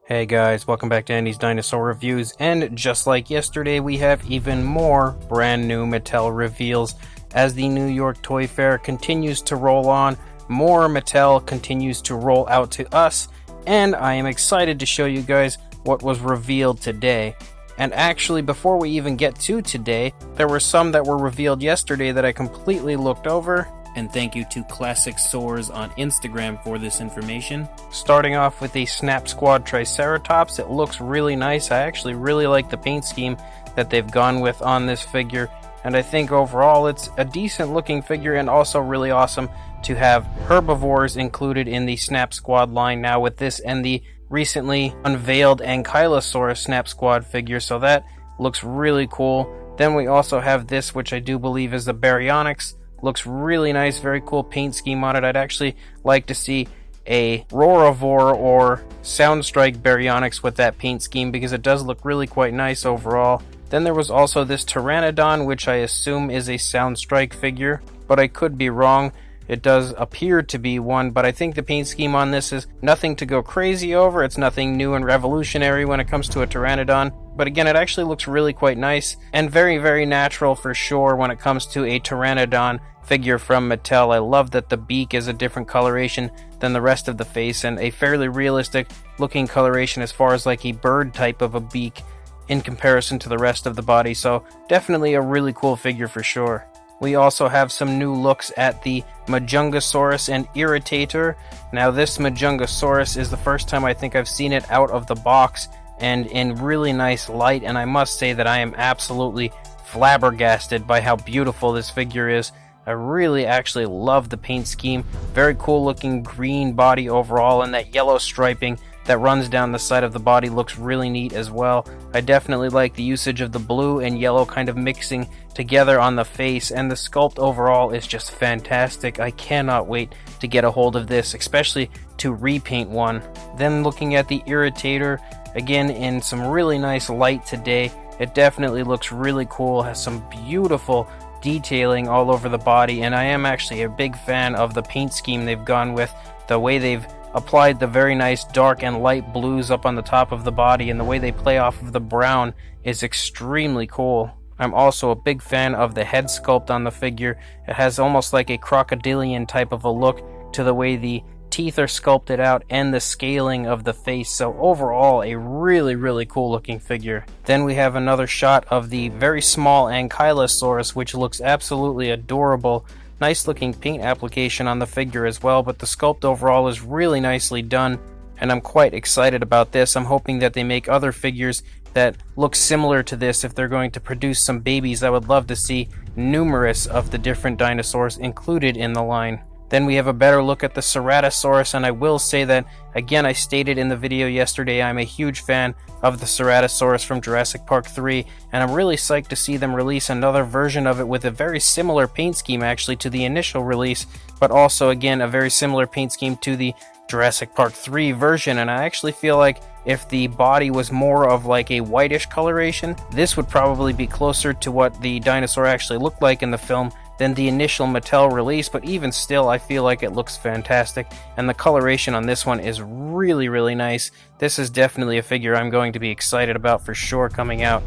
Hey guys, welcome back to Andy's Dinosaur Reviews, and just like yesterday, we have even more brand new Mattel reveals. As the New York Toy Fair continues to roll on, more Mattel continues to roll out to us, and I am excited to show you guys what was revealed today. And actually, before we even get to today, there were some that were revealed yesterday that I completely looked over. And thank you to Classic Soars on Instagram for this information. Starting off with the Snap Squad Triceratops, it looks really nice. I actually really like the paint scheme that they've gone with on this figure, and I think overall it's a decent looking figure and also really awesome to have herbivores included in the Snap Squad line now with this and the recently unveiled Ankylosaurus Snap Squad figure, so that looks really cool. Then we also have this, which I do believe is the Baryonyx. Looks really nice, very cool paint scheme on it. I'd actually like to see a Roarivore or Soundstrike Baryonyx with that paint scheme because it does look really quite nice overall. Then there was also this Pteranodon, which I assume is a Soundstrike figure, but I could be wrong. It does appear to be one, but I think the paint scheme on this is nothing to go crazy over. It's nothing new and revolutionary when it comes to a Pteranodon. But again, it actually looks really quite nice and very, very natural for sure when it comes to a Pteranodon figure from Mattel. I love that the beak is a different coloration than the rest of the face and a fairly realistic looking coloration as far as like a bird type of a beak in comparison to the rest of the body. So definitely a really cool figure for sure. We also have some new looks at the Majungasaurus and Irritator. Now this Majungasaurus is the first time I think I've seen it out of the box and in really nice light, and I must say that I am absolutely flabbergasted by how beautiful this figure is. I really actually love the paint scheme. Very cool looking green body overall, and that yellow striping that runs down the side of the body looks really neat as well. I definitely like the usage of the blue and yellow kind of mixing together on the face, and the sculpt overall is just fantastic. I cannot wait to get a hold of this, especially to repaint one. Then looking at the Irritator, again in some really nice light today. It definitely looks really cool, has some beautiful detailing all over the body, and I am actually a big fan of the paint scheme they've gone with. The way they've applied the very nice dark and light blues up on the top of the body and the way they play off of the brown is extremely cool. I'm also a big fan of the head sculpt on the figure. It has almost like a crocodilian type of a look to the way the teeth are sculpted out and the scaling of the face, so overall a really cool looking figure. Then we have another shot of the very small Ankylosaurus, which looks absolutely adorable. Nice looking paint application on the figure as well, but the sculpt overall is really nicely done, and I'm quite excited about this. I'm hoping that they make other figures that look similar to this if they're going to produce some babies. I would love to see numerous of the different dinosaurs included in the line. Then we have a better look at the Ceratosaurus, and I will say that, again, I stated in the video yesterday, I'm a huge fan of the Ceratosaurus from Jurassic Park 3, and I'm really psyched to see them release another version of it with a very similar paint scheme actually to the initial release, but also, again, a very similar paint scheme to the Jurassic Park 3 version, and I actually feel like if the body was more of like a whitish coloration, this would probably be closer to what the dinosaur actually looked like in the film than the initial Mattel release, but even still I feel like it looks fantastic, and the coloration on this one is really nice. This is definitely a figure I'm going to be excited about for sure coming out.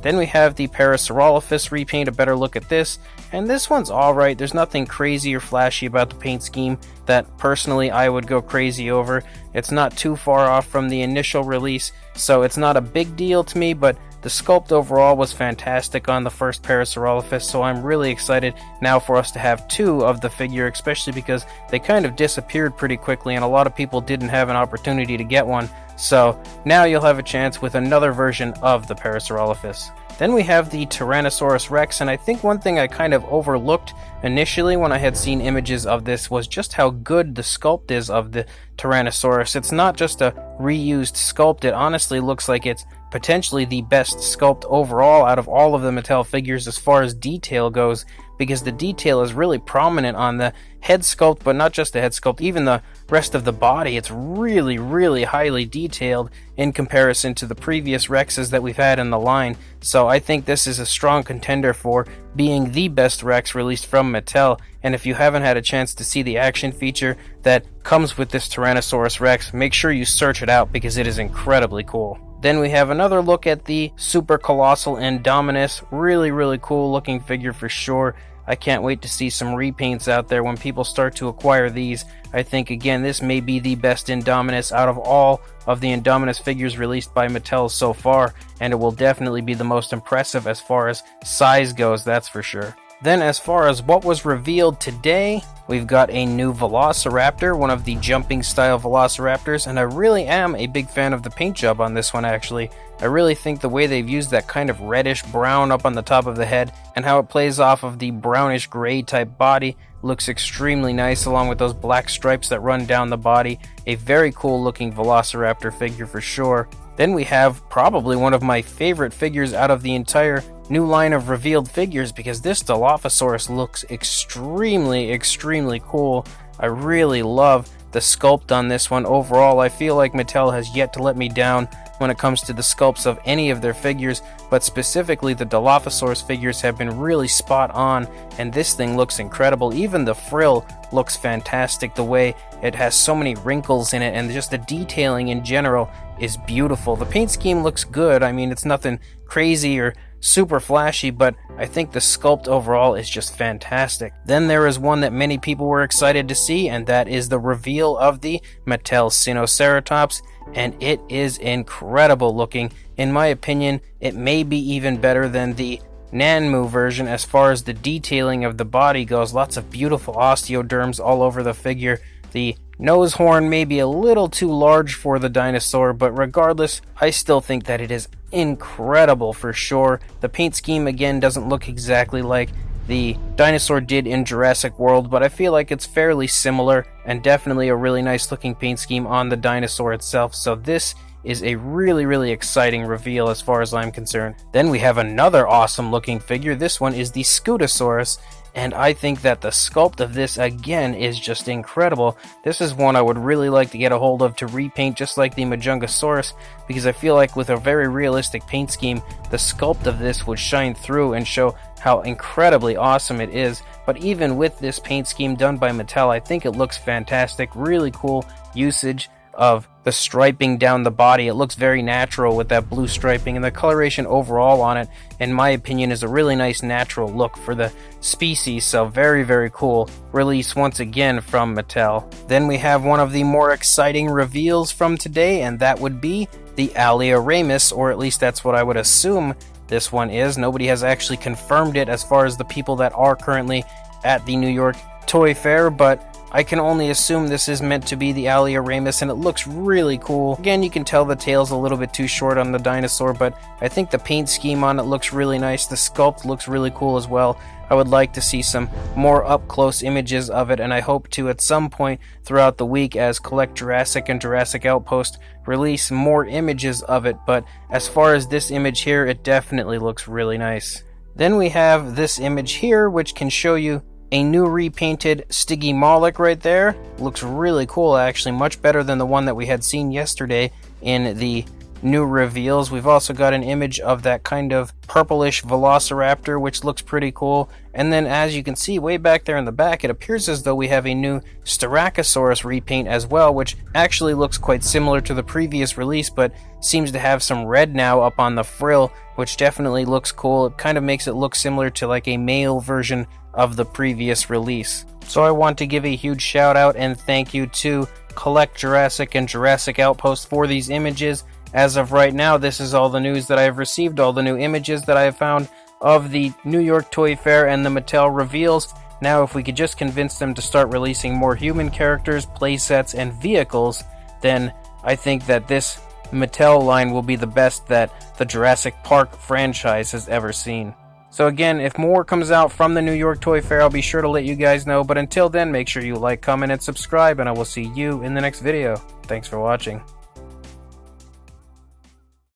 Then we have the Parasaurolophus Repaint, a better look at this, and this one's alright. There's nothing crazy or flashy about the paint scheme that personally I would go crazy over. It's not too far off from the initial release, so it's not a big deal to me, but the sculpt overall was fantastic on the first Parasaurolophus, so I'm really excited now for us to have two of the figure, especially because they kind of disappeared pretty quickly and a lot of people didn't have an opportunity to get one. So now you'll have a chance with another version of the Parasaurolophus. Then we have the Tyrannosaurus Rex, and I think one thing I kind of overlooked initially when I had seen images of this was just how good the sculpt is of the Tyrannosaurus. It's not just a reused sculpt, it honestly looks like it's potentially the best sculpt overall out of all of the Mattel figures as far as detail goes, because the detail is really prominent on the head sculpt, but not just the head sculpt, even the rest of the body. It's really, really highly detailed in comparison to the previous Rexes that we've had in the line. So I think this is a strong contender for being the best Rex released from Mattel. And if you haven't had a chance to see the action feature that comes with this Tyrannosaurus Rex, make sure you search it out because it is incredibly cool. Then we have another look at the Super Colossal Indominus. Really, really cool looking figure for sure. I can't wait to see some repaints out there when people start to acquire these. I think, again, this may be the best Indominus out of all of the Indominus figures released by Mattel so far, and it will definitely be the most impressive as far as size goes, that's for sure. Then as far as what was revealed today, we've got a new Velociraptor, one of the jumping style Velociraptors, and I really am a big fan of the paint job on this one actually. I really think the way they've used that kind of reddish brown up on the top of the head and how it plays off of the brownish gray type body looks extremely nice, along with those black stripes that run down the body. A very cool looking Velociraptor figure for sure. Then we have probably one of my favorite figures out of the entire new line of revealed figures, because this Dilophosaurus looks extremely cool. I really love the sculpt on this one overall. I feel like Mattel has yet to let me down when it comes to the sculpts of any of their figures, but specifically the Dilophosaurus figures have been really spot on, and this thing looks incredible. Even the frill looks fantastic, the way it has so many wrinkles in it, and just the detailing in general is beautiful. The paint scheme looks good. I mean, it's nothing crazy or super flashy, but I think the sculpt overall is just fantastic. Then there is one that many people were excited to see, and that is the reveal of the Mattel Sinoceratops, and it is incredible looking. In my opinion, it may be even better than the Nanmu version as far as the detailing of the body goes. Lots of beautiful osteoderms all over the figure. The nose horn may be a little too large for the dinosaur, but regardless, I still think that it is incredible for sure. The paint scheme again doesn't look exactly like the dinosaur did in Jurassic World, but I feel like it's fairly similar, and definitely a really nice looking paint scheme on the dinosaur itself. So this is a really exciting reveal as far as I'm concerned. Then we have another awesome looking figure. This one is the Scutosaurus, and I think that the sculpt of this again is just incredible. This is one I would really like to get a hold of to repaint, just like the Majungasaurus, because I feel like with a very realistic paint scheme, the sculpt of this would shine through and show how incredibly awesome it is. But even with this paint scheme done by Mattel, I think it looks fantastic. Really cool usage of the striping down the body. It looks very natural with that blue striping, and the coloration overall on it, in my opinion, is a really nice natural look for the species. So very cool release once again from Mattel. Then we have one of the more exciting reveals from today, and that would be the Alioramus, or at least that's what I would assume this one is. Nobody has actually confirmed it as far as the people that are currently at the New York Toy Fair, but I can only assume this is meant to be the Alioramus, and it looks really cool. Again, you can tell the tail's a little bit too short on the dinosaur, but I think the paint scheme on it looks really nice. The sculpt looks really cool as well. I would like to see some more up-close images of it, and I hope to at some point throughout the week, as Collect Jurassic and Jurassic Outpost release more images of it. But as far as this image here, it definitely looks really nice. Then we have this image here, which can show you a new repainted Stygimoloch right there. Looks really cool actually, much better than the one that we had seen yesterday in the new reveals. We've also got an image of that kind of purplish Velociraptor, which looks pretty cool. And then as you can see way back there in the back, it appears as though we have a new Styracosaurus repaint as well, which actually looks quite similar to the previous release, but seems to have some red now up on the frill, which definitely looks cool. It kind of makes it look similar to like a male version of the previous release. So I want to give a huge shout out and thank you to Collect Jurassic and Jurassic Outpost for these images. As of right now, this is all the news that I have received, all the new images that I have found of the New York Toy Fair and the Mattel reveals. Now, if we could just convince them to start releasing more human characters, playsets, and vehicles, then I think that this Mattel line will be the best that the Jurassic Park franchise has ever seen. So again, if more comes out from the New York Toy Fair, I'll be sure to let you guys know. But until then, make sure you like, comment, and subscribe, and I will see you in the next video. Thanks for watching.